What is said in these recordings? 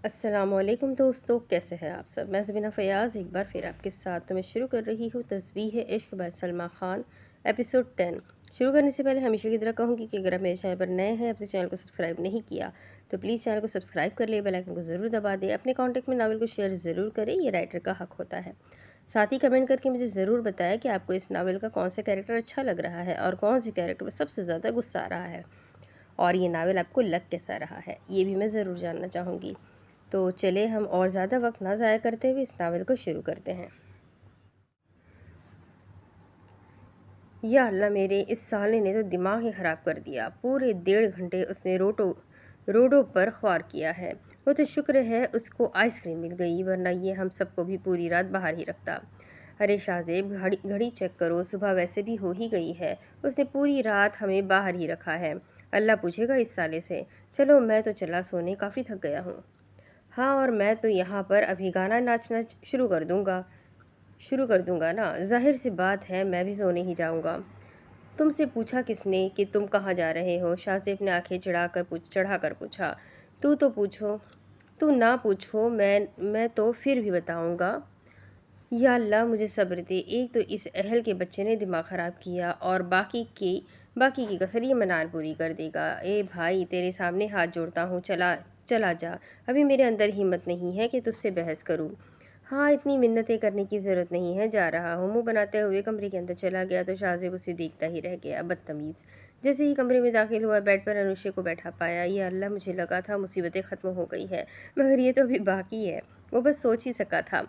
السلام علیکم دوستو، کیسے ہیں آپ سب؟ میں زبینہ فیاض ایک بار پھر آپ کے ساتھ تو میں شروع کر رہی ہوں تسبیح عشق بائی سلمیٰ خان ایپیسوڈ 10۔ شروع کرنے سے پہلے ہمیشہ کی طرح کہوں گی کہ اگر آپ میرے چینل پر نئے ہیں، اپنے چینل کو سبسکرائب نہیں کیا تو پلیز چینل کو سبسکرائب کر لیں، بیل آئکن کو ضرور دبا دیں، اپنے کانٹیکٹ میں ناول کو شیئر ضرور کریں، یہ رائٹر کا حق ہوتا ہے۔ ساتھ ہی کمنٹ کر کے مجھے ضرور بتائیں کہ آپ کو اس ناول کا کون سا کیریکٹر اچھا لگ رہا ہے اور کون سے کیریکٹر میں سب سے زیادہ غصہ آ رہا ہے، اور یہ ناول آپ کو لگ کیسا رہا ہے، یہ بھی میں ضرور جاننا چاہوں گی۔ تو چلے ہم اور زیادہ وقت نہ ضائع کرتے ہوئے اس ناول کو شروع کرتے ہیں۔ یا اللہ، میرے اس سالے نے تو دماغ ہی خراب کر دیا، پورے 1.5 گھنٹے اس نے روڈوں پر خوار کیا ہے۔ وہ تو شکر ہے اس کو آئس کریم مل گئی، ورنہ یہ ہم سب کو بھی پوری رات باہر ہی رکھتا۔ ارے شاہ زیب، گھڑی چیک کرو، صبح ویسے بھی ہو ہی گئی ہے، اس نے پوری رات ہمیں باہر ہی رکھا ہے، اللہ پوچھے گا اس سالے سے۔ چلو میں تو چلا سونے، کافی تھک گیا ہوں۔ ہاں، اور میں تو یہاں پر ابھی گانا ناچنا شروع کر دوں گا نا، ظاہر سی بات ہے میں بھی سونے ہی جاؤں گا۔ تم سے پوچھا کس نے کہ تم کہاں جا رہے ہو؟ شاہزیب نے آنکھیں چڑھا کر پوچھا۔ تو نہ پوچھو، میں تو پھر بھی بتاؤں گا۔ یا اللہ مجھے صبر دے، ایک تو اس اہل کے بچے نے دماغ خراب کیا اور باقی کی کسر یہ منان پوری کر دے گا۔ اے بھائی، تیرے سامنے ہاتھ جوڑتا ہوں، چلا جا، ابھی میرے اندر ہمت نہیں ہے کہ تجھ سے بحث کروں۔ ہاں، اتنی منتیں کرنے کی ضرورت نہیں ہے، جا رہا ہوں، منہ بناتے ہوئے کمرے کے اندر چلا گیا تو شاہزیب اسے دیکھتا ہی رہ گیا، بدتمیز۔ جیسے ہی کمرے میں داخل ہوا، بیڈ پر انوشے کو بیٹھا پایا۔ یا اللہ، مجھے لگا تھا مصیبتیں ختم ہو گئی ہے، مگر یہ تو ابھی باقی ہے، وہ بس سوچ ہی سکا تھا۔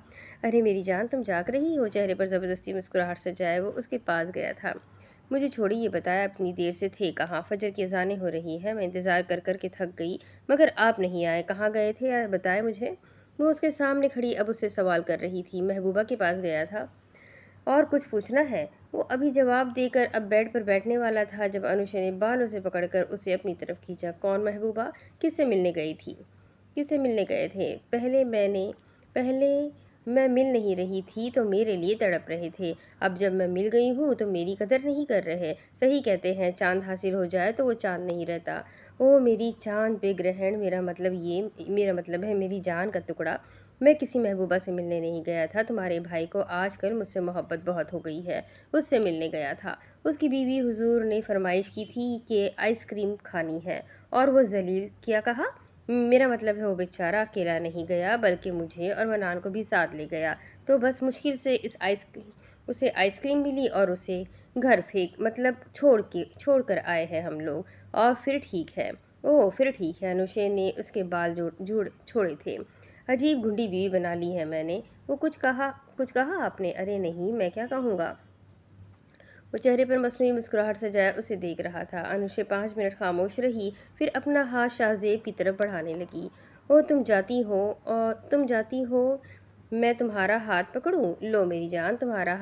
ارے میری جان، تم جاگ رہی ہو؟ چہرے پر زبردستی مسکراہٹ سجائے وہ اس کے پاس گیا تھا۔ مجھے چھوڑی، یہ بتایا اتنی دیر سے تھے کہاں؟ فجر کی اذانیں ہو رہی ہیں، میں انتظار کر کے تھک گئی، مگر آپ نہیں آئے، کہاں گئے تھے بتائے مجھے۔ وہ اس کے سامنے کھڑی اب اس سے سوال کر رہی تھی۔ محبوبہ کے پاس گیا تھا۔ اور کچھ پوچھنا ہے؟ وہ ابھی جواب دے کر اب بیڈ پر بیٹھنے والا تھا جب انوشا نے بالوں سے پکڑ کر اسے اپنی طرف کھینچا۔ کون محبوبہ؟ کس سے ملنے گئی تھی؟ کس سے ملنے گئے تھے؟ پہلے میں مل نہیں رہی تھی تو میرے لیے تڑپ رہے تھے، اب جب میں مل گئی ہوں تو میری قدر نہیں کر رہے۔ صحیح کہتے ہیں، چاند حاصل ہو جائے تو وہ چاند نہیں رہتا۔ او میری چاند پہ گرہن، میرا مطلب ہے میری جان کا ٹکڑا، میں کسی محبوبہ سے ملنے نہیں گیا تھا، تمہارے بھائی کو آج کل مجھ سے محبت بہت ہو گئی ہے، اس سے ملنے گیا تھا۔ اس کی بیوی حضور نے فرمائش کی تھی کہ آئس کریم کھانی ہے، اور وہ ذلیل کیا کہا؟ میرا مطلب ہے وہ بیچارہ اکیلا نہیں گیا بلکہ مجھے اور منان کو بھی ساتھ لے گیا، تو بس مشکل سے اسے آئس کریم ملی اور اسے گھر چھوڑ کر آئے ہیں ہم لوگ، اور پھر ٹھیک ہے۔ اوہ پھر ٹھیک ہے، انوشے نے اس کے بال چھوڑے تھے۔ عجیب گھنڈی بیوی بنا لی ہے میں نے۔ وہ کچھ کہا آپ نے؟ ارے نہیں، میں کیا کہوں گا؟ وہ چہرے پر مصنوعی مسکراہٹ سجائے اسے دیکھ رہا تھا۔ انوشے 5 منٹ خاموش رہی، پھر اپنا ہاتھ شاہزیب کی طرف بڑھانے لگی۔ اوہ تم جاتی ہو میں تمہارا ہاتھ پکڑوں؟ لو میری جان، تمہارا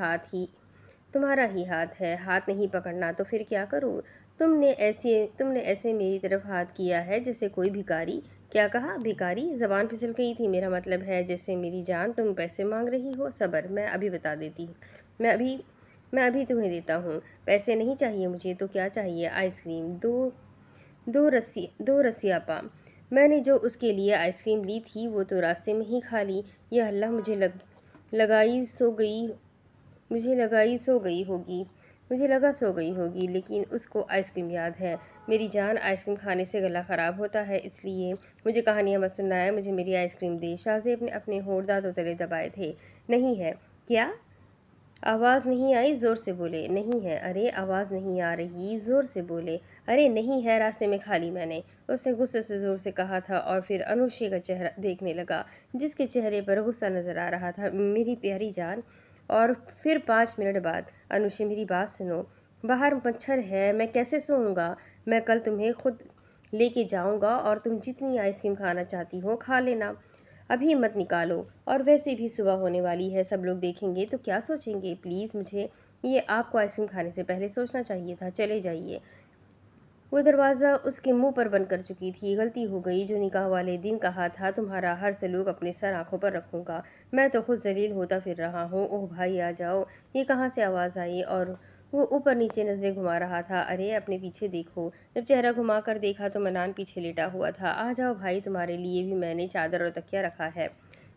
ہی ہاتھ ہے، ہاتھ نہیں پکڑنا تو پھر کیا کروں؟ تم نے ایسے میری طرف ہاتھ کیا ہے جیسے کوئی بھکاری۔ کیا کہا؟ بھکاری؟ زبان پھسل گئی تھی۔ میرا مطلب ہے جیسے میری جان تم پیسے مانگ رہی ہو۔ صبر، میں ابھی بتا دیتی ہوں، میں ابھی تمہیں دیتا ہوں۔ پیسے نہیں چاہیے مجھے، تو کیا چاہیے؟ آئس کریم دو رسیاں پا۔ میں نے جو اس کے لیے آئس کریم لی تھی وہ تو راستے میں ہی کھا لی۔ یا اللہ، مجھے لگا سو گئی ہوگی، لیکن اس کو آئس کریم یاد ہے۔ میری جان، آئس کریم کھانے سے گلا خراب ہوتا ہے، اس لیے مجھے کہانیاں مت سنائے، مجھے میری آئس کریم دے۔ شاہزیب نے اپنے ہونٹ دانتوں تلے دبائے تھے۔ نہیں ہے۔ کیا؟ آواز نہیں آئی، زور سے بولے۔ نہیں ہے۔ ارے آواز نہیں آ رہی، زور سے بولے۔ ارے نہیں ہے، راستے میں کھا لی میں نے، اس نے غصے سے زور سے کہا تھا، اور پھر انوشے کا چہرہ دیکھنے لگا جس کے چہرے پر غصہ نظر آ رہا تھا۔ میری پیاری جان۔ اور پھر 5 منٹ بعد، انوشے میری بات سنو، باہر مچھر ہے، میں کیسے سوؤں گا؟ میں کل تمہیں خود لے کے جاؤں گا اور تم جتنی آئس کریم کھانا چاہتی ہو کھا لینا، ابھی مت نکالو، اور ویسے بھی صبح ہونے والی ہے، سب لوگ دیکھیں گے تو کیا سوچیں گے؟ پلیز، مجھے یہ آپ کو آئس کریم کھانے سے پہلے سوچنا چاہیے تھا، چلے جائیے۔ وہ دروازہ اس کے منہ پر بند کر چکی تھی۔ غلطی ہو گئی، جو نکاح والے دن کہا تھا تمہارا ہر سلوک اپنے سر آنکھوں پر رکھوں گا، میں تو خود ذلیل ہوتا پھر رہا ہوں۔ اوہ بھائی آ جاؤ، یہ کہاں سے آواز آئی؟ اور وہ اوپر نیچے نظریں گھما رہا تھا۔ ارے اپنے پیچھے دیکھو۔ جب چہرہ گھما کر دیکھا تو منان پیچھے لیٹا ہوا تھا۔ آ جاؤ بھائی، تمہارے لیے بھی میں نے چادر اور تکیہ رکھا ہے۔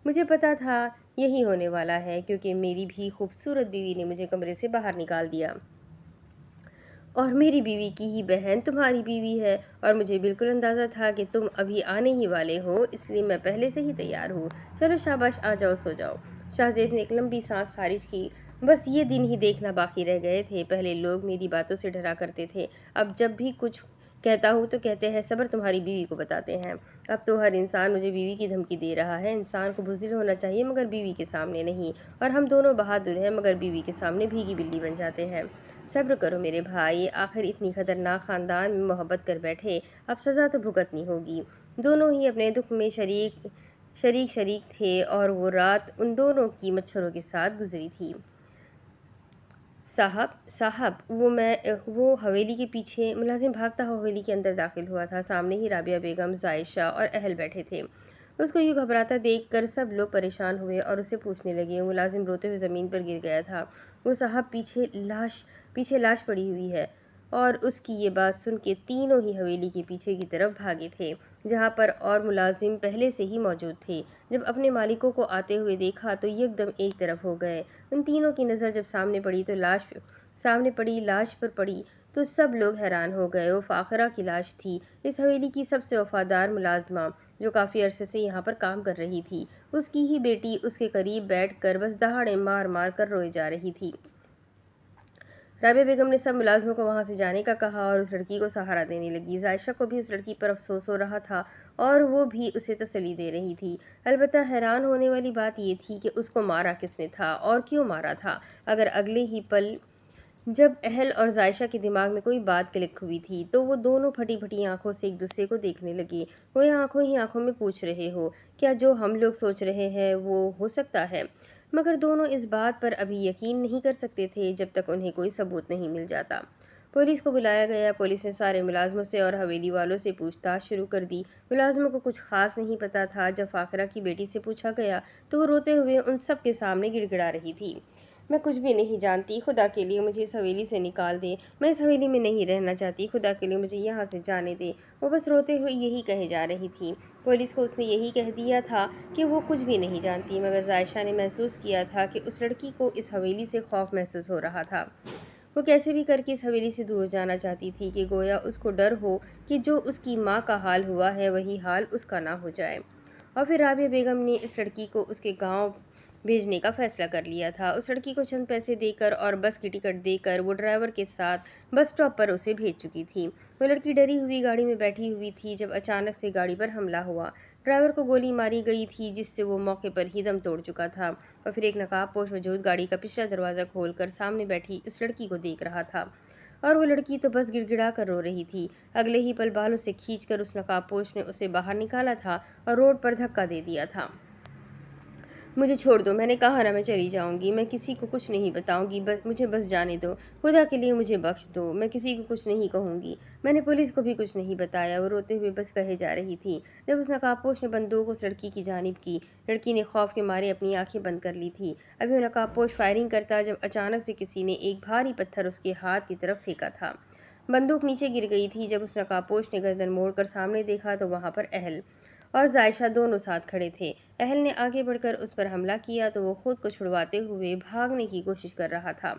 مجھے پتا تھا یہی ہونے والا ہے، کیونکہ میری بھی خوبصورت بیوی نے مجھے کمرے سے باہر نکال دیا، اور میری بیوی کی ہی بہن تمہاری بیوی ہے، اور مجھے بالکل اندازہ تھا کہ تم ابھی آنے ہی والے ہو، اس لیے میں پہلے سے ہی تیار ہوں۔ چلو شاباش، آ جاؤ، سو جاؤ۔ شاہزیب نے ایک لمبی سانس خارج کی۔ بس یہ دن ہی دیکھنا باقی رہ گئے تھے۔ پہلے لوگ میری باتوں سے ڈرا کرتے تھے، اب جب بھی کچھ کہتا ہوں تو کہتے ہیں صبر تمہاری بیوی کو بتاتے ہیں۔ اب تو ہر انسان مجھے بیوی کی دھمکی دے رہا ہے۔ انسان کو بزدل ہونا چاہیے مگر بیوی کے سامنے نہیں، اور ہم دونوں بہادر ہیں مگر بیوی کے سامنے بھیگی بلی بن جاتے ہیں۔ صبر کرو میرے بھائی، آخر اتنی خطرناک خاندان میں محبت کر بیٹھے، اب سزا تو بھگتنی ہوگی۔ دونوں ہی اپنے دکھ میں شریک تھے، اور وہ رات ان دونوں کی مچھروں کے ساتھ گزری تھی۔ صاحب وہ حویلی کے پیچھے ملازم بھاگتا ہوا حویلی کے اندر داخل ہوا تھا۔ سامنے ہی رابعہ بیگم، عائشہ اور اہل بیٹھے تھے۔ اس کو یوں گھبراتا دیکھ کر سب لوگ پریشان ہوئے اور اسے پوچھنے لگے۔ ملازم روتے ہوئے زمین پر گر گیا تھا۔ وہ صاحب پیچھے لاش پڑی ہوئی ہے۔ اور اس کی یہ بات سن کے تینوں ہی حویلی کے پیچھے کی طرف بھاگے تھے، جہاں پر اور ملازم پہلے سے ہی موجود تھے۔ جب اپنے مالکوں کو آتے ہوئے دیکھا تو یکدم ایک طرف ہو گئے۔ ان تینوں کی نظر جب سامنے پڑی لاش پر پڑی تو سب لوگ حیران ہو گئے۔ وہ فاخرہ کی لاش تھی، اس حویلی کی سب سے وفادار ملازمہ، جو کافی عرصے سے یہاں پر کام کر رہی تھی۔ اس کی ہی بیٹی اس کے قریب بیٹھ کر بس دہاڑے مار مار کر روئے جا رہی تھی۔ رابعہ بیگم نے سب ملازموں کو وہاں سے جانے کا کہا اور اس لڑکی کو سہارا دینے لگی۔ عائشہ کو بھی اس لڑکی پر افسوس ہو رہا تھا اور وہ بھی اسے تسلی دے رہی تھی۔ البتہ حیران ہونے والی بات یہ تھی کہ اس کو مارا کس نے تھا اور کیوں مارا تھا۔ اگر اگلے ہی پل جب اہل اور عائشہ کے دماغ میں کوئی بات کلک ہوئی تھی تو وہ دونوں پھٹی پھٹی آنکھوں سے ایک دوسرے کو دیکھنے لگے۔ وہ آنکھوں ہی آنکھوں میں پوچھ رہے ہو، کیا جو ہم لوگ سوچ رہے ہیں وہ ہو سکتا ہے؟ مگر دونوں اس بات پر ابھی یقین نہیں کر سکتے تھے جب تک انہیں کوئی ثبوت نہیں مل جاتا۔ پولیس کو بلایا گیا۔ پولیس نے سارے ملازموں سے اور حویلی والوں سے پوچھ تاچھ شروع کر دی۔ ملازموں کو کچھ خاص نہیں پتا تھا۔ جب فاخرہ کی بیٹی سے پوچھا گیا تو وہ روتے ہوئے ان سب کے سامنے گڑ گڑا رہی تھی۔ میں کچھ بھی نہیں جانتی، خدا کے لیے مجھے اس حویلی سے نکال دے، میں اس حویلی میں نہیں رہنا چاہتی، خدا کے لیے مجھے یہاں سے جانے دے۔ وہ بس روتے ہوئے یہی کہے جا رہی تھی۔ پولیس کو اس نے یہی کہہ دیا تھا کہ وہ کچھ بھی نہیں جانتی، مگر عائشہ نے محسوس کیا تھا کہ اس لڑکی کو اس حویلی سے خوف محسوس ہو رہا تھا۔ وہ کیسے بھی کر کے اس حویلی سے دور جانا چاہتی تھی کہ گویا اس کو ڈر ہو کہ جو اس کی ماں کا حال ہوا ہے وہی حال اس کا نہ ہو جائے۔ اور پھر رابعہ بیگم نے اس لڑکی کو اس کے گاؤں بھیجنے کا فیصلہ کر لیا تھا۔ اس لڑکی کو چند پیسے دے کر اور بس کی ٹکٹ دے کر وہ ڈرائیور کے ساتھ بس اسٹاپ پر اسے بھیج چکی تھی۔ وہ لڑکی ڈری ہوئی گاڑی میں بیٹھی ہوئی تھی جب اچانک سے گاڑی پر حملہ ہوا۔ ڈرائیور کو گولی ماری گئی تھی جس سے وہ موقع پر ہی دم توڑ چکا تھا، اور پھر ایک نقاب پوش وجود گاڑی کا پچھلا دروازہ کھول کر سامنے بیٹھی اس لڑکی کو دیکھ رہا تھا، اور وہ لڑکی تو بس گڑ گڑا کر رو رہی تھی۔ اگلے ہی پل بالوں سے کھینچ کر اس نقاب پوش نے اسے باہر نکالا تھا اور روڈ پر دھکا دے دیا تھا۔ مجھے چھوڑ دو، میں نے کہا نا میں چلی جاؤں گی، میں کسی کو کچھ نہیں بتاؤں گی، مجھے بس جانے دو، خدا کے لیے مجھے بخش دو، میں کسی کو کچھ نہیں کہوں گی، میں نے پولیس کو بھی کچھ نہیں بتایا۔ وہ روتے ہوئے بس کہے جا رہی تھی جب اس نقاب پوش نے بندوق اس لڑکی کی جانب کی۔ لڑکی نے خوف کے مارے اپنی آنکھیں بند کر لی تھی۔ ابھی وہ نقاب پوش فائرنگ کرتا جب اچانک سے کسی نے ایک بھاری پتھر اس کے ہاتھ کی طرف پھینکا تھا۔ بندوق نیچے گر گئی تھی۔ جب اس نقاب پوش نے گردن موڑ کر سامنے دیکھا تو وہاں پر اہل اور عائشہ دونوں ساتھ کھڑے تھے۔ اہل نے آگے بڑھ کر اس پر حملہ کیا تو وہ خود کو چھڑواتے ہوئے بھاگنے کی کوشش کر رہا تھا۔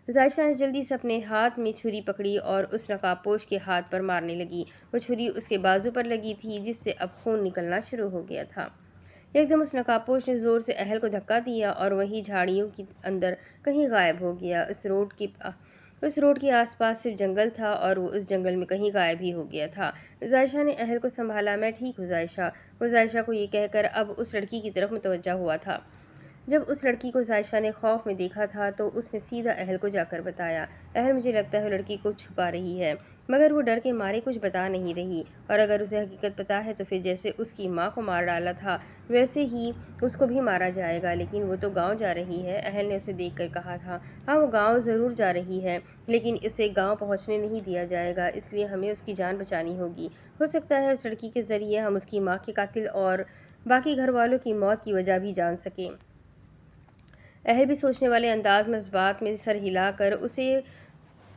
عائشہ نے جلدی سے اپنے ہاتھ میں چھری پکڑی اور اس نقاب پوش کے ہاتھ پر مارنے لگی۔ وہ چھری اس کے بازو پر لگی تھی جس سے اب خون نکلنا شروع ہو گیا تھا۔ ایک دم اس نقاب پوش نے زور سے اہل کو دھکا دیا اور وہی جھاڑیوں کے اندر کہیں غائب ہو گیا۔ اس روڈ کے آس پاس صرف جنگل تھا اور وہ اس جنگل میں کہیں غائب ہی ہو گیا تھا۔ عائشہ نے اہل کو سنبھالا۔ میں ٹھیک ہوں عائشہ، وہ عائشہ کو یہ کہہ کر اب اس لڑکی کی طرف متوجہ ہوا تھا۔ جب اس لڑکی کو عائشہ نے خوف میں دیکھا تھا تو اس نے سیدھا اہل کو جا کر بتایا، اہل مجھے لگتا ہے وہ لڑکی کو چھپا رہی ہے، مگر وہ ڈر کے مارے کچھ بتا نہیں رہی، اور اگر اسے حقیقت پتا ہے تو پھر جیسے اس کی ماں کو مار ڈالا تھا ویسے ہی اس کو بھی مارا جائے گا، لیکن وہ تو گاؤں جا رہی ہے۔ اہل نے اسے دیکھ کر کہا تھا، ہاں وہ گاؤں ضرور جا رہی ہے لیکن اسے گاؤں پہنچنے نہیں دیا جائے گا، اس لیے ہمیں اس کی جان بچانی ہوگی۔ ہو سکتا ہے اس لڑکی کے ذریعے ہم اس کی ماں کے قاتل اور باقی گھر والوں کی موت کی وجہ بھی جان سکیں۔ اہل بھی سوچنے والے انداز میں اس بات میں سر ہلا کر اسے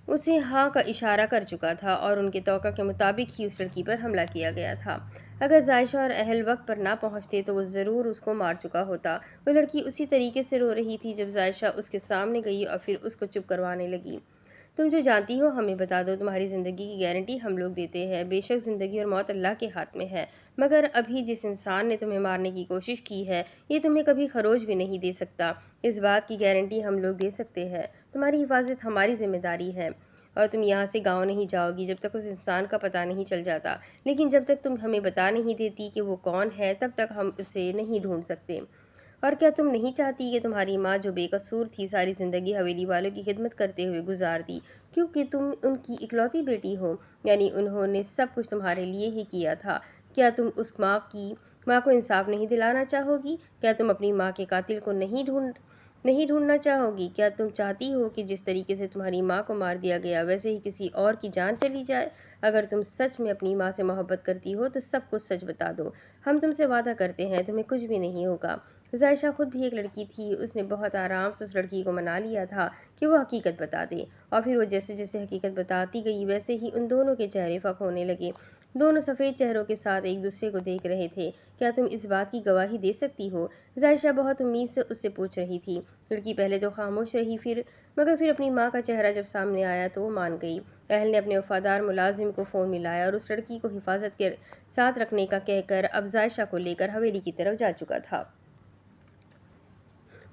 اسے ہاں کا اشارہ کر چکا تھا اور ان کے توقع کے مطابق ہی اس لڑکی پر حملہ کیا گیا تھا۔ اگر ظاہشہ اور اہل وقت پر نہ پہنچتے تو وہ ضرور اس کو مار چکا ہوتا۔ وہ لڑکی اسی طریقے سے رو رہی تھی جب ظاہشہ اس کے سامنے گئی اور پھر اس کو چپ کروانے لگی۔ تم جو جانتی ہو ہمیں بتا دو، تمہاری زندگی کی گارنٹی ہم لوگ دیتے ہیں۔ بے شک زندگی اور موت اللہ کے ہاتھ میں ہے، مگر ابھی جس انسان نے تمہیں مارنے کی کوشش کی ہے یہ تمہیں کبھی خروج بھی نہیں دے سکتا۔ اس بات کی گارنٹی ہم لوگ دے سکتے ہیں، تمہاری حفاظت ہماری ذمہ داری ہے اور تم یہاں سے گاؤں نہیں جاؤ گی جب تک اس انسان کا پتہ نہیں چل جاتا، لیکن جب تک تم ہمیں بتا نہیں دیتی کہ وہ کون ہے تب تک ہم اسے نہیں ڈھونڈ سکتے۔ اور کیا تم نہیں چاہتی کہ تمہاری ماں جو بے قصور تھی ساری زندگی حویلی والوں کی خدمت کرتے ہوئے گزار دی، کیونکہ تم ان کی اکلوتی بیٹی ہو، یعنی انہوں نے سب کچھ تمہارے لیے ہی کیا تھا؟ کیا تم اس ماں کو انصاف نہیں دلانا چاہو گی؟ کیا تم اپنی ماں کے قاتل کو نہیں ڈھونڈنا چاہو گی؟ کیا تم چاہتی ہو کہ جس طریقے سے تمہاری ماں کو مار دیا گیا ویسے ہی کسی اور کی جان چلی جائے؟ اگر تم سچ میں اپنی ماں سے محبت کرتی ہو تو سب کچھ سچ بتا دو، ہم تم سے وعدہ کرتے ہیں تمہیں کچھ بھی نہیں ہوگا۔ ظاہشہ خود بھی ایک لڑکی تھی، اس نے بہت آرام سے اس لڑکی کو منا لیا تھا کہ وہ حقیقت بتا دے، اور پھر وہ جیسے جیسے حقیقت بتاتی گئی ویسے ہی ان دونوں کے چہرے فک ہونے لگے۔ دونوں سفید چہروں کے ساتھ ایک دوسرے کو دیکھ رہے تھے۔ کیا تم اس بات کی گواہی دے سکتی ہو؟ ظاہشہ بہت امید سے اس سے پوچھ رہی تھی۔ لڑکی پہلے تو خاموش رہی، مگر پھر اپنی ماں کا چہرہ جب سامنے آیا تو وہ مان گئی۔ اہل نے اپنے وفادار ملازم کو فون ملایا اور اس لڑکی کو حفاظت کے ساتھ رکھنے کا کہہ کر اب ظاہشہ کو لے کر حویلی کی طرف جا چکا تھا۔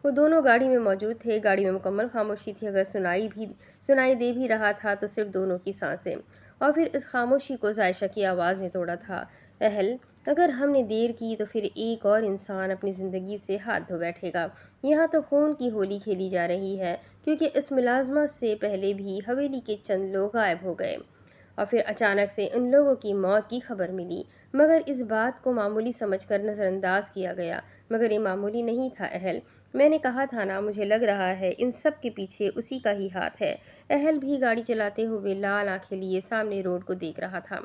وہ دونوں گاڑی میں موجود تھے۔ گاڑی میں مکمل خاموشی تھی، اگر سنائی دے بھی رہا تھا تو صرف دونوں کی سانسیں، اور پھر اس خاموشی کو ظاہشہ کی آواز نے توڑا تھا۔ اہل، اگر ہم نے دیر کی تو پھر ایک اور انسان اپنی زندگی سے ہاتھ دھو بیٹھے گا۔ یہاں تو خون کی ہولی کھیلی جا رہی ہے، کیونکہ اس ملازمہ سے پہلے بھی حویلی کے چند لوگ غائب ہو گئے اور پھر اچانک سے ان لوگوں کی موت کی خبر ملی، مگر اس بات کو معمولی سمجھ کر نظر انداز کیا گیا۔ مگر یہ معمولی نہیں تھا اہل، میں نے کہا تھا نا، مجھے لگ رہا ہے ان سب کے پیچھے اسی کا ہی ہاتھ ہے۔ اہل بھی گاڑی چلاتے ہوئے لال آنکھیں لیے سامنے روڈ کو دیکھ رہا تھا۔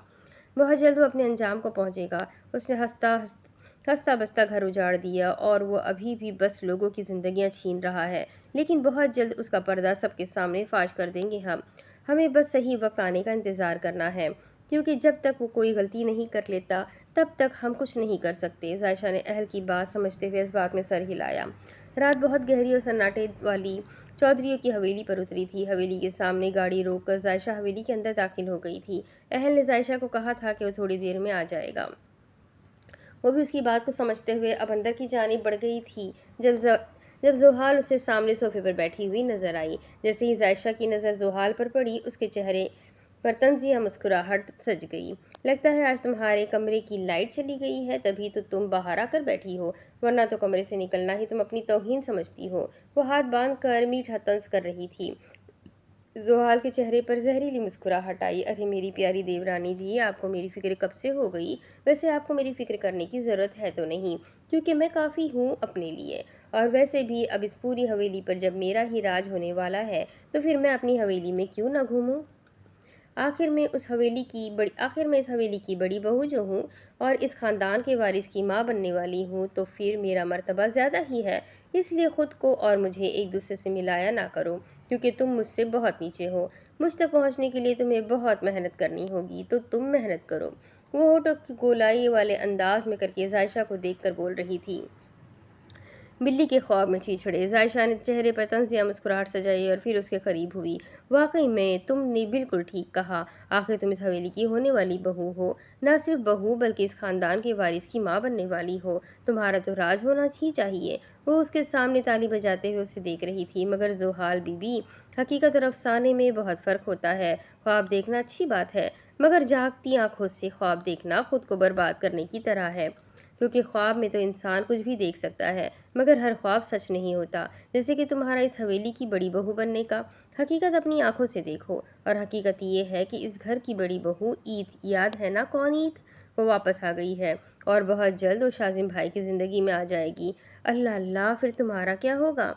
بہت جلد وہ اپنے انجام کو پہنچے گا۔ اس نے ہنستا بستا گھر اجاڑ دیا اور وہ ابھی بھی بس لوگوں کی زندگیاں چھین رہا ہے، لیکن بہت جلد اس کا پردہ سب کے سامنے فاش کر دیں گے ہم۔ ہمیں بس صحیح وقت آنے کا انتظار کرنا ہے، کیونکہ جب تک وہ کوئی غلطی نہیں کر لیتا تب تک ہم کچھ نہیں کر سکتے۔ ظاہشہ نے اہل کی بات سمجھتے ہوئے اس بات میں سر ہلایا۔ رات بہت گہری اور سناٹے والی چودھریوں کی حویلی پر اتری تھی۔ حویلی کے سامنے گاڑی روک کر ظاہشہ حویلی کے اندر داخل ہو گئی تھی۔ اہل نے ظاہشہ کو کہا تھا کہ وہ تھوڑی دیر میں آ جائے گا۔ وہ بھی اس کی بات کو سمجھتے ہوئے اب اندر کی جانب بڑھ گئی تھی جب زحال اسے سامنے صوفے پر بیٹھی ہوئی نظر آئی۔ جیسے ہی ظاہشہ کی نظر زحال پر پڑی، اس کے چہرے پر طنزیہ مسکراہٹ سج گئی۔ لگتا ہے آج تمہارے کمرے کی لائٹ چلی گئی ہے، تبھی تو تم باہر آ کر بیٹھی ہو، ورنہ تو کمرے سے نکلنا ہی تم اپنی توہین سمجھتی ہو۔ وہ ہاتھ باندھ کر میٹھا طنز کر رہی تھی۔ زحال کے چہرے پر زہریلی مسکراہٹ آئی۔ ارے میری پیاری دیورانی جی، آپ کو میری فکر کب سے ہو گئی؟ ویسے آپ کو میری فکر کرنے کی ضرورت ہے تو نہیں، کیونکہ میں کافی ہوں اپنے لیے، اور ویسے بھی اب اس پوری حویلی پر جب میرا ہی راج ہونے والا ہے تو پھر میں اپنی حویلی میں کیوں نہ گھوموں؟ آخر میں اس حویلی کی بڑی بہو جو ہوں اور اس خاندان کے وارث کی ماں بننے والی ہوں، تو پھر میرا مرتبہ زیادہ ہی ہے۔ اس لیے خود کو اور مجھے ایک دوسرے سے ملایا نہ کرو، کیونکہ تم مجھ سے بہت نیچے ہو۔ مجھ تک پہنچنے کے لیے تمہیں بہت محنت کرنی ہوگی، تو تم محنت کرو۔ وہ ہونٹوں کی گولائی والے انداز میں کر کے ظاہشہ کو دیکھ کر بول رہی تھی۔ بلی کے خواب میں چیچڑے۔ ظاہشہ نے چہرے پر طنزیہ مسکراہٹ سجائی اور پھر اس کے قریب ہوئی۔ واقعی میں تم نے بالکل ٹھیک کہا، آخر تم اس حویلی کی ہونے والی بہو ہو، نہ صرف بہو بلکہ اس خاندان کے وارث کی ماں بننے والی ہو۔ تمہارا تو راج ہونا ہی چاہیے۔ وہ اس کے سامنے تالی بجاتے ہوئے اسے دیکھ رہی تھی۔ مگر زحال بی بی، حقیقت اور افسانے میں بہت فرق ہوتا ہے۔ خواب دیکھنا اچھی بات ہے، مگر جاگتی آنکھوں سے خواب دیکھنا خود کو برباد کرنے کی طرح ہے، کیونکہ خواب میں تو انسان کچھ بھی دیکھ سکتا ہے، مگر ہر خواب سچ نہیں ہوتا۔ جیسے کہ تمہارا اس حویلی کی بڑی بہو بننے کا۔ حقیقت اپنی آنکھوں سے دیکھو، اور حقیقت یہ ہے کہ اس گھر کی بڑی بہو عید، یاد ہے نا کون عید؟ وہ واپس آ گئی ہے اور بہت جلد وہ شازم بھائی کی زندگی میں آ جائے گی۔ اللہ اللہ، پھر تمہارا کیا ہوگا؟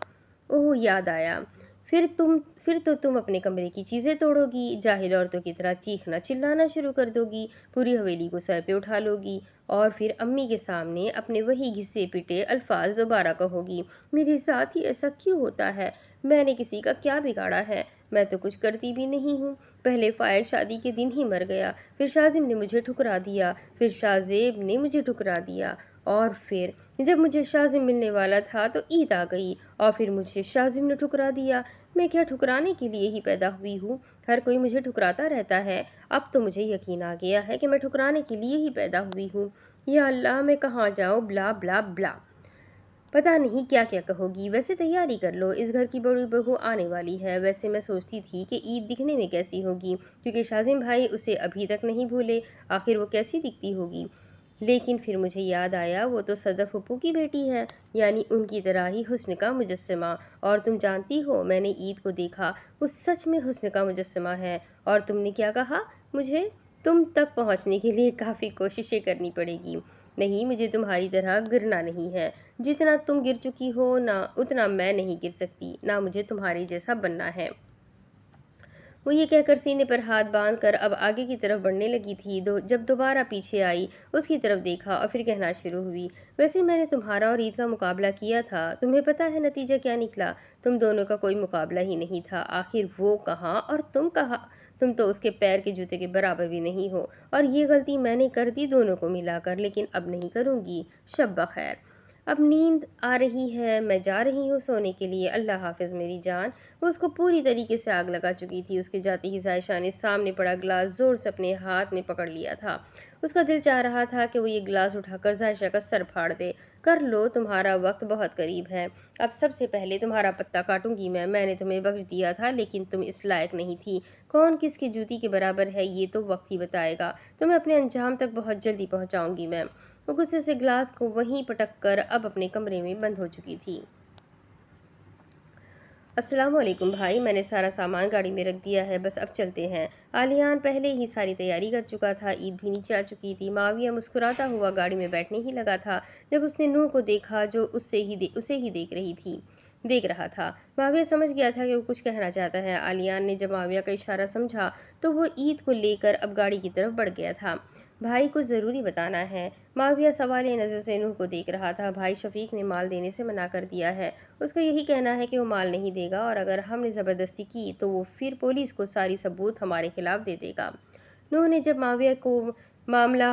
اوہ، یاد آیا، پھر تو تم اپنے کمرے کی چیزیں توڑو گی، جاہل عورتوں کی طرح چیخنا چلانا شروع کر دو گی، پوری حویلی کو سر پہ اٹھا لو گی، اور پھر امی کے سامنے اپنے وہی گھسے پٹے الفاظ دوبارہ کہو گی۔ میرے ساتھ ہی ایسا کیوں ہوتا ہے؟ میں نے کسی کا کیا بگاڑا ہے؟ میں تو کچھ کرتی بھی نہیں ہوں۔ پہلے فائق شادی کے دن ہی مر گیا، پھر شازم نے مجھے ٹھکرا دیا، پھر شازیب نے مجھے ٹھکرا دیا، اور پھر جب مجھے شازم ملنے والا تھا تو عید آ گئی، اور پھر مجھے شازم نے ٹھکرا دیا۔ میں کیا ٹھکرانے کے لیے ہی پیدا ہوئی ہوں؟ ہر کوئی مجھے ٹھکراتا رہتا ہے، اب تو مجھے یقین آ گیا ہے کہ میں ٹھکرانے کے لیے ہی پیدا ہوئی ہوں۔ یا اللہ، میں کہاں جاؤں؟ بلا بلا بلا۔ پتہ نہیں کیا کیا کہو گی، ویسے تیاری کر لو، اس گھر کی بڑی بہو آنے والی ہے۔ ویسے میں سوچتی تھی کہ عید دکھنے میں کیسی ہوگی، کیونکہ شازم بھائی اسے ابھی تک نہیں بھولے، آخر وہ کیسی دکھتی ہوگی۔ لیکن پھر مجھے یاد آیا وہ تو صدف پھپھو کی بیٹی ہے، یعنی ان کی طرح ہی حسن کا مجسمہ، اور تم جانتی ہو میں نے عید کو دیکھا، وہ سچ میں حسن کا مجسمہ ہے۔ اور تم نے کیا کہا؟ مجھے تم تک پہنچنے کے لیے کافی کوششیں کرنی پڑے گی۔ نہیں، مجھے تمہاری طرح گرنا نہیں ہے، جتنا تم گر چکی ہو نہ اتنا میں نہیں گر سکتی، نہ مجھے تمہارے جیسا بننا ہے۔ وہ یہ کہہ کر سینے پر ہاتھ باندھ کر اب آگے کی طرف بڑھنے لگی تھی، جب دوبارہ پیچھے آئی، اس کی طرف دیکھا اور پھر کہنا شروع ہوئی، ویسے میں نے تمہارا اور عید کا مقابلہ کیا تھا، تمہیں پتہ ہے نتیجہ کیا نکلا؟ تم دونوں کا کوئی مقابلہ ہی نہیں تھا، آخر وہ کہاں اور تم کہاں؟ تم تو اس کے پیر کے جوتے کے برابر بھی نہیں ہو، اور یہ غلطی میں نے کر دی دونوں کو ملا کر، لیکن اب نہیں کروں گی۔ شب بخیر۔ اب نیند آ رہی ہے، میں جا رہی ہوں سونے کے لیے، اللہ حافظ میری جان۔ وہ اس کو پوری طریقے سے آگ لگا چکی تھی۔ اس کے جاتے ہی ظاہشہ نے سامنے پڑا گلاس زور سے اپنے ہاتھ میں پکڑ لیا تھا۔ اس کا دل چاہ رہا تھا کہ وہ یہ گلاس اٹھا کر ظاہشہ کا سر پھاڑ دے۔ کر لو، تمہارا وقت بہت قریب ہے، اب سب سے پہلے تمہارا پتہ کاٹوں گی میں نے تمہیں بخش دیا تھا، لیکن تم اس لائق نہیں تھی۔ کون کس کی جوتی کے برابر ہے یہ تو وقت ہی بتائے گا، تمہیں اپنے انجام تک بہت جلدی پہنچاؤں گی میں۔ وہ غصے سے گلاس کو وہیں پٹک کر اب اپنے کمرے میں بند ہو چکی تھی۔ السلام علیکم بھائی، میں نے سارا سامان گاڑی میں رکھ دیا ہے، بس اب چلتے ہیں۔ عالیان پہلے ہی ساری تیاری کر چکا تھا، عید بھی نیچے آ چکی تھی۔ معاویہ مسکراتا ہوا گاڑی میں بیٹھنے ہی لگا تھا جب اس نے نور کو دیکھا جو اسے ہی دیکھ رہا تھا۔ معاویہ سمجھ گیا تھا کہ وہ کچھ کہنا چاہتا ہے۔ عالیان نے جب معاویہ کا اشارہ سمجھا تو وہ عید کو لے کر اب گاڑی کی طرف بڑھ گیا تھا۔ بھائی کچھ ضروری بتانا ہے۔ معاویہ سوالیہ نظروں سے نور کو دیکھ رہا تھا۔ بھائی شفیق نے مال دینے سے منع کر دیا ہے، اس کا یہی کہنا ہے کہ وہ مال نہیں دے گا، اور اگر ہم نے زبردستی کی تو وہ پھر پولیس کو ساری ثبوت ہمارے خلاف دے دے گا۔ نور نے جب معاویہ کو معاملہ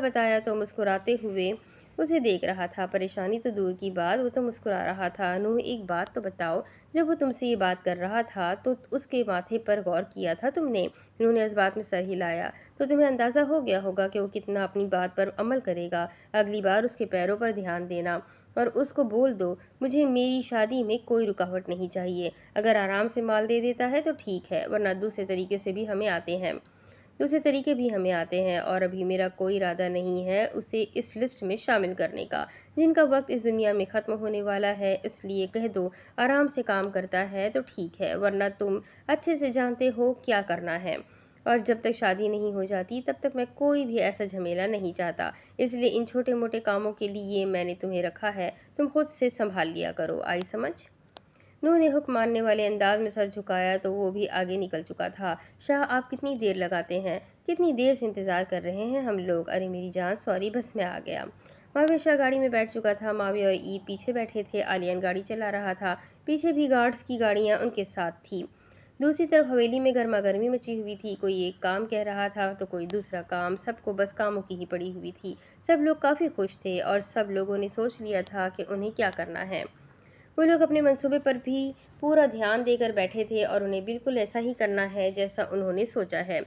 بتایا تو مسکراتے ہوئے اسے دیکھ رہا تھا۔ پریشانی تو دور کی بات، وہ تو مسکرا رہا تھا۔ نور، ایک بات تو بتاؤ، جب وہ تم سے یہ بات کر رہا تھا تو اس کے ماتھے پر غور کیا تھا تم نے؟ نور نے اس بات میں سر ہلایا۔ تو تمہیں اندازہ ہو گیا ہوگا کہ وہ کتنا اپنی بات پر عمل کرے گا۔ اگلی بار اس کے پیروں پر دھیان دینا اور اس کو بول دو، مجھے میری شادی میں کوئی رکاوٹ نہیں چاہیے۔ اگر آرام سے مال دے دیتا ہے تو ٹھیک ہے، ورنہ دوسرے طریقے بھی ہمیں آتے ہیں، اور ابھی میرا کوئی ارادہ نہیں ہے اسے اس لسٹ میں شامل کرنے کا، جن کا وقت اس دنیا میں ختم ہونے والا ہے۔ اس لیے کہہ دو آرام سے کام کرتا ہے تو ٹھیک ہے، ورنہ تم اچھے سے جانتے ہو کیا کرنا ہے، اور جب تک شادی نہیں ہو جاتی تب تک میں کوئی بھی ایسا جھمیلا نہیں چاہتا، اس لیے ان چھوٹے موٹے کاموں کے لیے میں نے تمہیں رکھا ہے، تم خود سے سنبھال لیا کرو، آئی سمجھ؟ نور نے حکم ماننے والے انداز میں سر جھکایا تو وہ بھی آگے نکل چکا تھا۔ شاہ، آپ کتنی دیر لگاتے ہیں؟ کتنی دیر سے انتظار کر رہے ہیں ہم لوگ۔ ارے میری جان، سوری، بس میں آ گیا۔ معاویہ شاہ گاڑی میں بیٹھ چکا تھا۔ معاویہ اور عید پیچھے بیٹھے تھے۔ عالیان گاڑی چلا رہا تھا، پیچھے بھی گارڈز کی گاڑیاں ان کے ساتھ تھی۔ دوسری طرف حویلی میں گرما گرمی مچی ہوئی تھی، کوئی ایک کام کہہ رہا تھا تو کوئی دوسرا کام، سب کو بس کاموں کی ہی پڑی ہوئی تھی۔ سب لوگ کافی خوش تھے اور سب لوگوں نے سوچ لیا تھا کہ انہیں کیا کرنا ہے۔ وہ لوگ اپنے منصوبے پر بھی پورا دھیان دے کر بیٹھے تھے اور انہیں بالکل ایسا ہی کرنا ہے جیسا انہوں نے سوچا ہے۔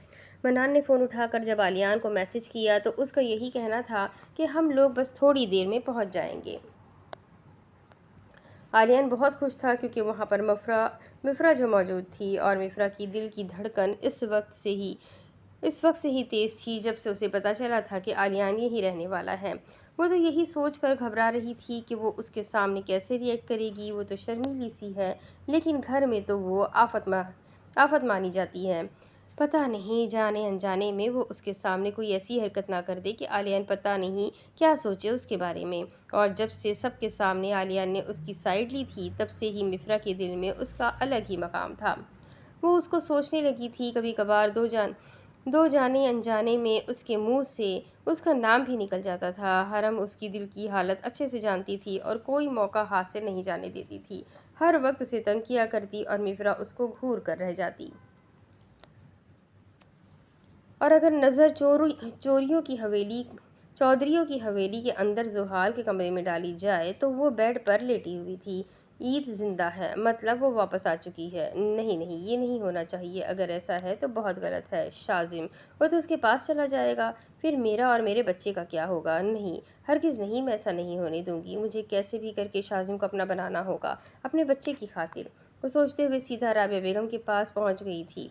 منان نے فون اٹھا کر جب عالیان کو میسج کیا تو اس کا یہی کہنا تھا کہ ہم لوگ بس تھوڑی دیر میں پہنچ جائیں گے۔ عالیان بہت خوش تھا کیونکہ وہاں پر مفرا جو موجود تھی، اور مفرا کی دل کی دھڑکن اس وقت سے ہی تیز تھی جب سے اسے پتہ چلا تھا کہ عالیان یہی رہنے والا ہے۔ وہ تو یہی سوچ کر گھبرا رہی تھی کہ وہ اس کے سامنے کیسے ری ایکٹ کرے گی۔ وہ تو شرمیلی سی ہے، لیکن گھر میں تو وہ آفت مانی جاتی ہے۔ پتہ نہیں جانے انجانے میں وہ اس کے سامنے کوئی ایسی حرکت نہ کر دے کہ عالیان پتہ نہیں کیا سوچے اس کے بارے میں۔ اور جب سے سب کے سامنے عالیان نے اس کی سائیڈ لی تھی تب سے ہی مفرا کے دل میں اس کا الگ ہی مقام تھا۔ وہ اس کو سوچنے لگی تھی، کبھی کبھار دو جانے انجانے میں اس کے منہ سے اس کا نام بھی نکل جاتا تھا۔ حرم اس کی دل کی حالت اچھے سے جانتی تھی اور کوئی موقع ہاتھ سے نہیں جانے دیتی تھی۔ ہر وقت اسے تنگ کیا کرتی اور مفرا اس کو گھور کر رہ جاتی۔ اور اگر نظر چودھریوں کی حویلی کے اندر زحال کے کمرے میں ڈالی جائے تو وہ بیڈ پر لیٹی ہوئی تھی۔ عید زندہ ہے، مطلب وہ واپس آ چکی ہے۔ نہیں نہیں، یہ نہیں ہونا چاہیے، اگر ایسا ہے تو بہت غلط ہے۔ شازم، وہ تو اس کے پاس چلا جائے گا، پھر میرا اور میرے بچے کا کیا ہوگا؟ نہیں، ہرگز نہیں، میں ایسا نہیں ہونے دوں گی۔ مجھے کیسے بھی کر کے شازم کو اپنا بنانا ہوگا، اپنے بچے کی خاطر۔ وہ سوچتے ہوئے سیدھا رابعہ بیگم کے پاس پہنچ گئی تھی۔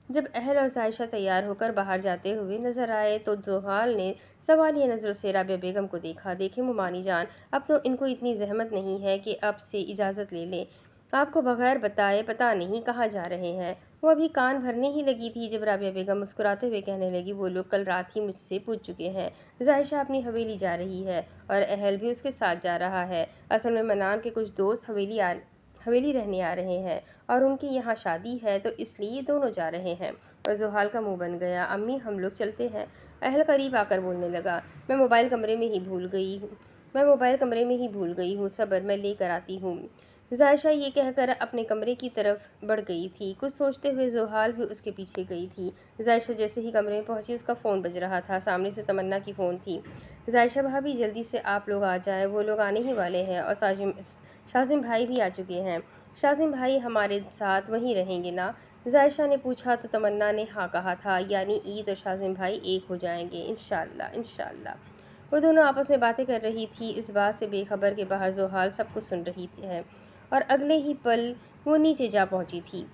جب اہل اور ظائشہ تیار ہو کر باہر جاتے ہوئے نظر آئے تو زحال نے سوالیہ نظروں سے رابعہ بیگم کو دیکھا۔ دیکھیں مومانی جان، اب تو ان کو اتنی زحمت نہیں ہے کہ اب سے اجازت لے لیں۔ آپ کو بغیر بتائے پتہ نہیں کہاں جا رہے ہیں۔ وہ ابھی کان بھرنے ہی لگی تھی جب رابعہ بیگم مسکراتے ہوئے کہنے لگی، وہ لوگ کل رات ہی مجھ سے پوچھ چکے ہیں۔ ظائشہ اپنی حویلی جا رہی ہے اور اہل بھی اس کے ساتھ جا رہا ہے۔ اصل میں منان کے کچھ دوست حویلی رہنے آ رہے ہیں اور ان کی یہاں شادی ہے، تو اس لیے یہ دونوں جا رہے ہیں۔ اور زحال کا منہ بن گیا۔ امی، ہم لوگ چلتے ہیں۔ اہل قریب آ کر بولنے لگا، میں موبائل کمرے میں ہی بھول گئی ہوں، صبر، میں لے کر آتی ہوں۔ ظائشہ یہ کہہ کر اپنے کمرے کی طرف بڑھ گئی تھی۔ کچھ سوچتے ہوئے زحال بھی اس کے پیچھے گئی تھی۔ ظائشہ جیسے ہی کمرے میں پہنچی اس کا فون بج رہا تھا۔ سامنے سے تمنا کی فون تھی۔ ظائشہ بھابی، جلدی سے آپ لوگ آ جائیں، وہ لوگ آنے ہی والے ہیں اور شازم بھائی بھی آ چکے ہیں۔ شازم بھائی ہمارے ساتھ وہیں رہیں گے نا؟ ظائشہ نے پوچھا تو تمنا نے ہاں کہا تھا، یعنی عید اور شازم بھائی ایک ہو جائیں گے، انشاءاللہ انشاءاللہ۔ وہ دونوں آپس میں باتیں کر رہی تھی، اس بات سے بے خبر کہ باہر زحال سب کچھ سن رہی ہے اور اگلے ہی پل وہ نیچے جا پہنچی تھی۔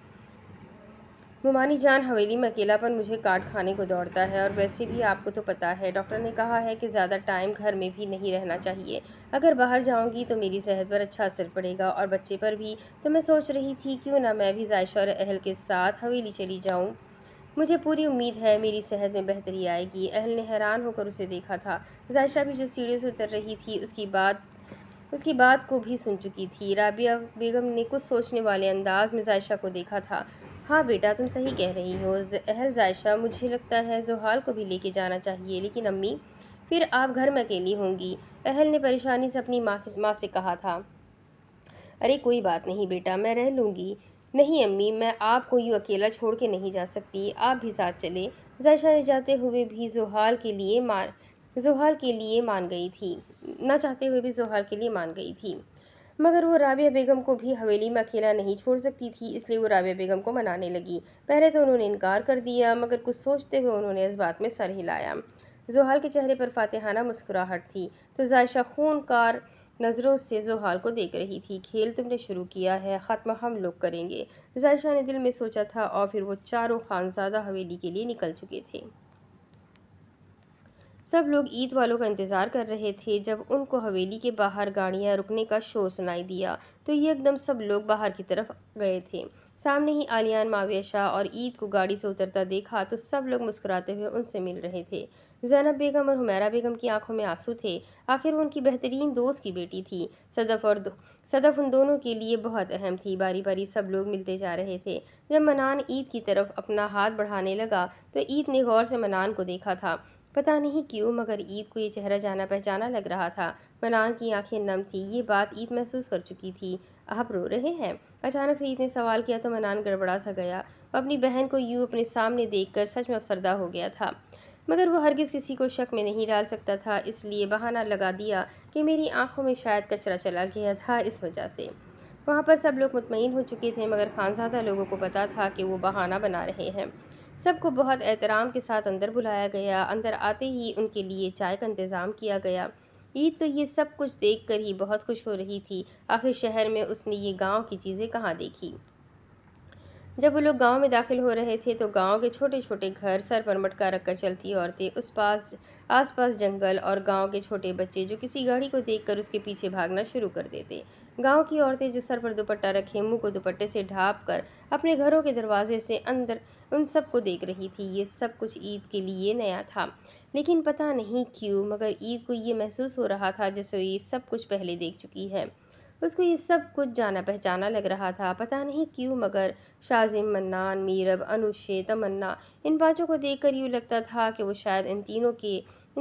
مومانی جان، حویلی میں اکیلا پن مجھے کاٹ کھانے کو دوڑتا ہے، اور ویسے بھی آپ کو تو پتہ ہے ڈاکٹر نے کہا ہے کہ زیادہ ٹائم گھر میں بھی نہیں رہنا چاہیے۔ اگر باہر جاؤں گی تو میری صحت پر اچھا اثر پڑے گا اور بچے پر بھی، تو میں سوچ رہی تھی کیوں نہ میں بھی ظائشہ اور اہل کے ساتھ حویلی چلی جاؤں۔ مجھے پوری امید ہے میری صحت میں بہتری آئے گی۔ اہل نے حیران ہو کر اسے دیکھا تھا۔ ظائشہ بھی جو سیڑھیوں سے اتر رہی تھی اس کی بات کو بھی سن چکی تھی۔ رابعہ بیگم نے کچھ سوچنے والے انداز میں ظائشہ کو دیکھا تھا۔ ہاں بیٹا، تم صحیح کہہ رہی ہو اہل ظائشہ، مجھے لگتا ہے زحال کو بھی لے کے جانا چاہیے، لیکن امی، پھر آپ گھر میں اکیلی ہوں گی، اہل نے پریشانی سے اپنی ماں سے کہا تھا۔ ارے کوئی بات نہیں بیٹا، میں رہ لوں گی۔ نہیں امی، میں آپ کو یوں اکیلا چھوڑ کے نہیں جا سکتی، آپ بھی ساتھ چلیں۔ ظائشہ نے جاتے ہوئے بھی زحال کے لیے مان گئی تھی، نہ چاہتے ہوئے بھی زحال کے لیے مان گئی تھی، مگر وہ رابعہ بیگم کو بھی حویلی میں اکیلا نہیں چھوڑ سکتی تھی، اس لیے وہ رابعہ بیگم کو منانے لگی۔ پہلے تو انہوں نے انکار کر دیا، مگر کچھ سوچتے ہوئے انہوں نے اس بات میں سر ہلایا۔ زحال کے چہرے پر فاتحانہ مسکراہٹ تھی، تو ظائشہ خونکار نظروں سے زحال کو دیکھ رہی تھی۔ کھیل تم نے شروع کیا ہے، ختم ہم لوگ کریں گے، ظائشہ نے دل میں سوچا تھا، اور پھر وہ چاروں خانزادہ حویلی کے لیے نکل چکے تھے۔ سب لوگ عید والوں کا انتظار کر رہے تھے۔ جب ان کو حویلی کے باہر گاڑیاں رکنے کا شور سنائی دیا تو یکدم سب لوگ باہر کی طرف گئے تھے۔ سامنے ہی عالیان، معاویہ شاہ اور عید کو گاڑی سے اترتا دیکھا تو سب لوگ مسکراتے ہوئے ان سے مل رہے تھے۔ زینب بیگم اور حمیرہ بیگم کی آنکھوں میں آنسو تھے، آخر وہ ان کی بہترین دوست کی بیٹی تھی۔ صدف ان دونوں کے لیے بہت اہم تھی۔ باری باری سب لوگ ملتے جا رہے تھے۔ جب منان عید کی طرف اپنا ہاتھ بڑھانے لگا تو عید نے غور سے منان کو دیکھا تھا۔ پتہ نہیں کیوں، مگر عید کو یہ چہرہ جانا پہچانا لگ رہا تھا۔ منان کی آنکھیں نم تھیں، یہ بات عید محسوس کر چکی تھی۔ آپ رو رہے ہیں؟ اچانک سے عید نے سوال کیا تو منان گڑبڑا سا گیا۔ وہ اپنی بہن کو یوں اپنے سامنے دیکھ کر سچ میں افسردہ ہو گیا تھا، مگر وہ ہرگز کسی کو شک میں نہیں ڈال سکتا تھا، اس لیے بہانہ لگا دیا کہ میری آنکھوں میں شاید کچرا چلا گیا تھا، اس وجہ سے۔ وہاں پر سب لوگ مطمئن ہو چکے تھے، مگر خانزادہ لوگوں کو پتہ تھا کہ وہ بہانہ بنا رہے ہیں۔ سب کو بہت احترام کے ساتھ اندر بلایا گیا۔ اندر آتے ہی ان کے لیے چائے کا انتظام کیا گیا۔ عید تو یہ سب کچھ دیکھ کر ہی بہت خوش ہو رہی تھی، آخر شہر میں اس نے یہ گاؤں کی چیزیں کہاں دیکھی۔ جب وہ لوگ گاؤں میں داخل ہو رہے تھے تو گاؤں کے چھوٹے چھوٹے گھر، سر پر مٹکا رکھ کر چلتی عورتیں، آس پاس جنگل اور گاؤں کے چھوٹے بچے جو کسی گاڑی کو دیکھ کر اس کے پیچھے بھاگنا شروع کر دیتے۔ گاؤں کی عورتیں جو سر پر دوپٹہ رکھے، منہ کو دوپٹے سے ڈھانپ کر اپنے گھروں کے دروازے سے اندر ان سب کو دیکھ رہی تھی۔ یہ سب کچھ عید کے لیے نیا تھا، لیکن پتہ نہیں کیوں، مگر عید کو یہ محسوس ہو رہا تھا جیسے وہ یہ سب کچھ پہلے دیکھ چکی ہے۔ اس کو یہ سب کچھ جانا پہچانا لگ رہا تھا، پتہ نہیں کیوں، مگر شازم، منان، میرب، انوشے، تمنا، ان پانچوں کو دیکھ کر یوں لگتا تھا کہ وہ شاید ان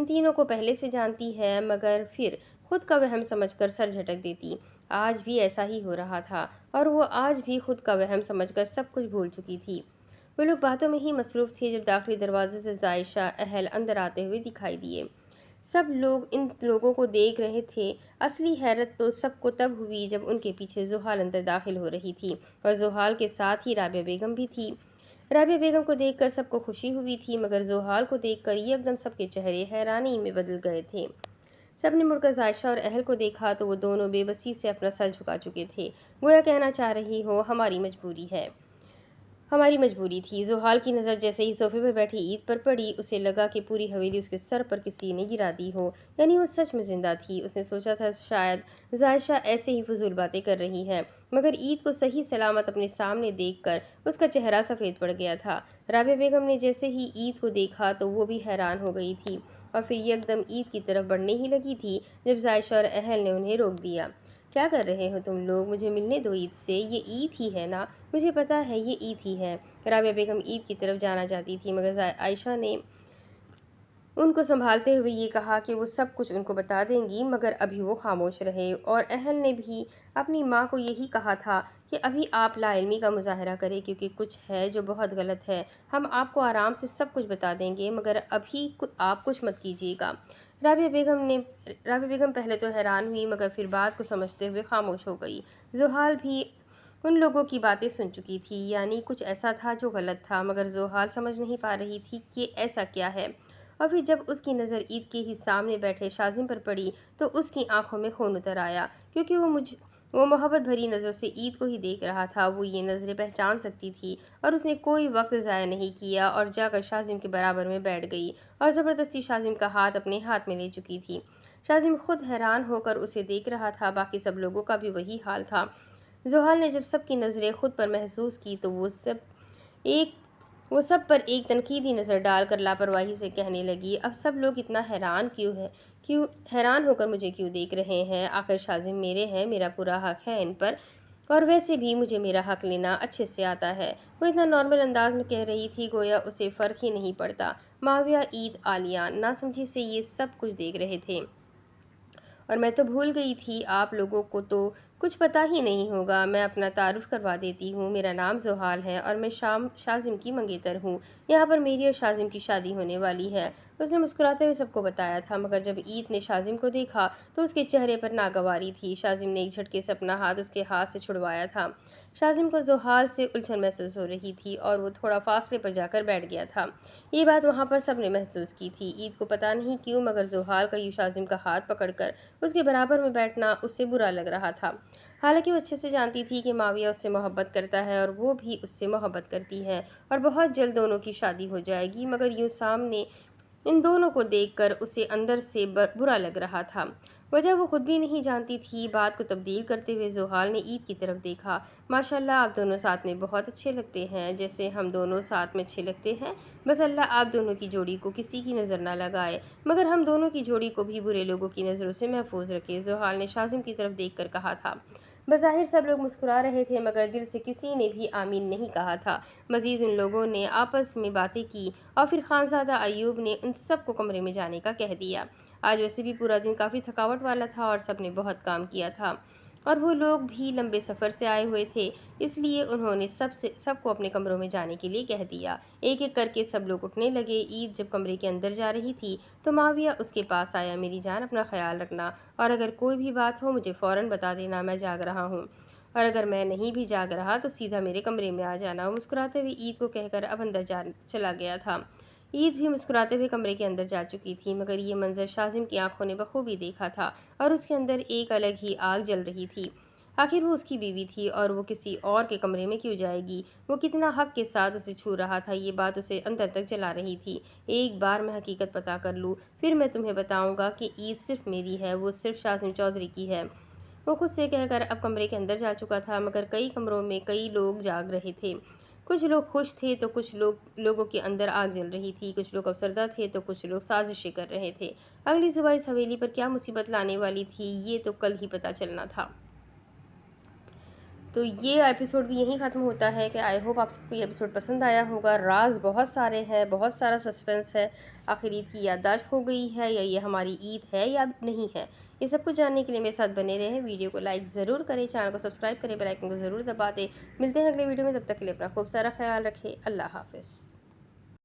تینوں کو پہلے سے جانتی ہے، مگر پھر خود کا وہم سمجھ کر سر جھٹک دیتی۔ آج بھی ایسا ہی ہو رہا تھا اور وہ آج بھی خود کا وہم سمجھ کر سب کچھ بھول چکی تھی۔ وہ لوگ باتوں میں ہی مصروف تھے جب داخلی دروازے سے عائشہ اہل اندر آتے ہوئے دکھائی دیے۔ سب لوگ ان لوگوں کو دیکھ رہے تھے۔ اصلی حیرت تو سب کو تب ہوئی جب ان کے پیچھے زحال اندر داخل ہو رہی تھی اور زحال کے ساتھ ہی رابعہ بیگم بھی تھی۔ رابعہ بیگم کو دیکھ کر سب کو خوشی ہوئی تھی، مگر زحال کو دیکھ کر یکدم سب کے چہرے حیرانی میں بدل گئے تھے۔ سب نے مڑ کر عائشہ اور اہل کو دیکھا تو وہ دونوں بے بسی سے اپنا سر جھکا چکے تھے، گویا کہنا چاہ رہی ہو ہماری مجبوری تھی۔ زحال کی نظر جیسے ہی صوفے پر بیٹھی عید پر پڑی، اسے لگا کہ پوری حویلی اس کے سر پر کسی نے گرا دی ہو، یعنی وہ سچ میں زندہ تھی۔ اس نے سوچا تھا شاید عائشہ ایسے ہی فضول باتیں کر رہی ہے، مگر عید کو صحیح سلامت اپنے سامنے دیکھ کر اس کا چہرہ سفید پڑ گیا تھا۔ رابعہ بیگم نے جیسے ہی عید کو دیکھا تو وہ بھی حیران ہو گئی تھی اور پھر یکدم عید کی طرف بڑھنے ہی لگی تھی جب عائشہ اور اہل نے انہیں روک دیا۔ کیا کر رہے ہو تم لوگ؟ مجھے ملنے دو عید سے، یہ عید ہی ہے نا؟ مجھے پتا ہے یہ عید ہی ہے۔ رابعہ بیگم عید کی طرف جانا چاہتی تھی، مگر عائشہ نے ان کو سنبھالتے ہوئے یہ کہا کہ وہ سب کچھ ان کو بتا دیں گی، مگر ابھی وہ خاموش رہے۔ اور اہل نے بھی اپنی ماں کو یہی کہا تھا کہ ابھی آپ لا علمی کا مظاہرہ کریں، کیونکہ کچھ ہے جو بہت غلط ہے۔ ہم آپ کو آرام سے سب کچھ بتا دیں گے، مگر ابھی آپ کچھ مت کیجیے گا۔ رابعہ بیگم پہلے تو حیران ہوئی، مگر پھر بات کو سمجھتے ہوئے خاموش ہو گئی۔ زحال بھی ان لوگوں کی باتیں سن چکی تھی، یعنی کچھ ایسا تھا جو غلط تھا، مگر زحال سمجھ نہیں پا رہی تھی کہ ایسا کیا ہے۔ اور پھر جب اس کی نظر عید کے ہی سامنے بیٹھے شاذم پر پڑی تو اس کی آنکھوں میں خون اتر آیا، کیونکہ وہ محبت بھری نظروں سے عید کو ہی دیکھ رہا تھا۔ وہ یہ نظریں پہچان سکتی تھی اور اس نے کوئی وقت ضائع نہیں کیا اور جا کر شاذم کے برابر میں بیٹھ گئی اور زبردستی شاذم کا ہاتھ اپنے ہاتھ میں لے چکی تھی۔ شاذم خود حیران ہو کر اسے دیکھ رہا تھا، باقی سب لوگوں کا بھی وہی حال تھا۔ زحال نے جب سب کی نظریں خود پر محسوس کی تو وہ سب پر ایک تنقیدی نظر ڈال کر لاپرواہی سے کہنے لگی، اب سب لوگ اتنا حیران ہو کر مجھے کیوں دیکھ رہے ہیں؟ آخر شاذم میرے ہیں، میرا پورا حق ہے ان پر، اور ویسے بھی مجھے میرا حق لینا اچھے سے آتا ہے۔ وہ اتنا نارمل انداز میں کہہ رہی تھی گویا اسے فرق ہی نہیں پڑتا۔ معاویہ، عید، عالیہ ناسمجھی سے یہ سب کچھ دیکھ رہے تھے، اور میں تو بھول گئی تھی، آپ لوگوں کو تو کچھ پتہ ہی نہیں ہوگا۔ میں اپنا تعارف کروا دیتی ہوں، میرا نام زحال ہے اور میں شاذم کی منگیتر ہوں۔ یہاں پر میری اور شاذم کی شادی ہونے والی ہے۔ اس نے مسکراتے ہوئے سب کو بتایا تھا، مگر جب عید نے شاذم کو دیکھا تو اس کے چہرے پر ناگواری تھی۔ شاذم نے ایک جھٹکے سے اپنا ہاتھ اس کے ہاتھ سے چھڑوایا تھا۔ شاذم کو زحال سے الجھن محسوس ہو رہی تھی اور وہ تھوڑا فاصلے پر جا کر بیٹھ گیا تھا۔ یہ بات وہاں پر سب نے محسوس کی تھی۔ عید کو پتہ نہیں کیوں، مگر زحال کا یوں شاذم کا ہاتھ پکڑ کر اس کے برابر میں بیٹھنا اس سے برا لگ رہا تھا۔ حالانکہ وہ اچھے سے جانتی تھی کہ معاویہ اس سے محبت کرتا ہے اور وہ بھی اس سے محبت کرتی ہے اور بہت جلد دونوں کی شادی ہو جائے گی، مگر یوں سامنے ان دونوں کو دیکھ کر اسے اندر سے برا لگ رہا تھا۔ وجہ وہ خود بھی نہیں جانتی تھی۔ بات کو تبدیل کرتے ہوئے زحال نے عید کی طرف دیکھا، ماشاءاللہ آپ دونوں ساتھ میں بہت اچھے لگتے ہیں، جیسے ہم دونوں ساتھ میں اچھے لگتے ہیں۔ بس اللہ آپ دونوں کی جوڑی کو کسی کی نظر نہ لگائے، مگر ہم دونوں کی جوڑی کو بھی برے لوگوں کی نظروں سے محفوظ رکھے، زحال نے شاذم کی طرف دیکھ کر کہا تھا۔ بظاہر سب لوگ مسکرا رہے تھے، مگر دل سے کسی نے بھی آمین نہیں کہا تھا۔ مزید ان لوگوں نے آپس میں باتیں کی اور پھر خانزادہ ایوب نے ان سب کو کمرے میں جانے کا کہہ دیا۔ آج ویسے بھی پورا دن کافی تھکاوٹ والا تھا اور سب نے بہت کام کیا تھا اور وہ لوگ بھی لمبے سفر سے آئے ہوئے تھے، اس لیے انہوں نے سب کو اپنے کمروں میں جانے کے لیے کہہ دیا۔ ایک ایک کر کے سب لوگ اٹھنے لگے۔ عید جب کمرے کے اندر جا رہی تھی تو معاویہ اس کے پاس آیا، میری جان اپنا خیال رکھنا اور اگر کوئی بھی بات ہو مجھے فوراً بتا دینا، میں جاگ رہا ہوں، اور اگر میں نہیں بھی جاگ رہا تو سیدھا میرے کمرے میں آ جانا۔ وہ مسکراتے ہوئے عید کو کہہ کر اب اندر چلا گیا تھا۔ عید بھی مسکراتے ہوئے کمرے کے اندر جا چکی تھی، مگر یہ منظر شاذم کی آنکھوں نے بخوبی دیکھا تھا اور اس کے اندر ایک الگ ہی آگ جل رہی تھی۔ آخر وہ اس کی بیوی تھی اور وہ کسی اور کے کمرے میں کیوں جائے گی؟ وہ کتنا حق کے ساتھ اسے چھو رہا تھا، یہ بات اسے اندر تک جلا رہی تھی۔ ایک بار میں حقیقت پتا کر لوں، پھر میں تمہیں بتاؤں گا کہ عید صرف میری ہے، وہ صرف شاذم چودھری کی ہے۔ وہ خود سے کہہ کر اب کمرے کے اندر جا چکا تھا، مگر کئی کمروں میں کئی لوگ جاگ رہے تھے۔ کچھ لوگ خوش تھے تو کچھ لوگوں کے اندر آگ جل رہی تھی، کچھ لوگ افسردہ تھے تو کچھ لوگ سازشیں کر رہے تھے۔ اگلی صبح اس حویلی پر کیا مصیبت لانے والی تھی، یہ تو کل ہی پتہ چلنا تھا۔ تو یہ ایپیسوڈ بھی یہیں ختم ہوتا ہے کہ آئی ہوپ آپ سب کو یہ ایپیسوڈ پسند آیا ہوگا۔ راز بہت سارے ہیں، بہت سارا سسپینس ہے، آخر عید کی یادداشت ہو گئی ہے یا یہ ہماری عید ہے یا نہیں ہے، یہ سب کچھ جاننے کے لیے میرے ساتھ بنے رہیں۔ ویڈیو کو لائک ضرور کریں، چینل کو سبسکرائب کریں، بیل آئیکن کو ضرور دبا دیں۔ ملتے ہیں اگلے ویڈیو میں، تب تک کے لیے اپنا خوب سارا خیال رکھیں۔ اللہ حافظ۔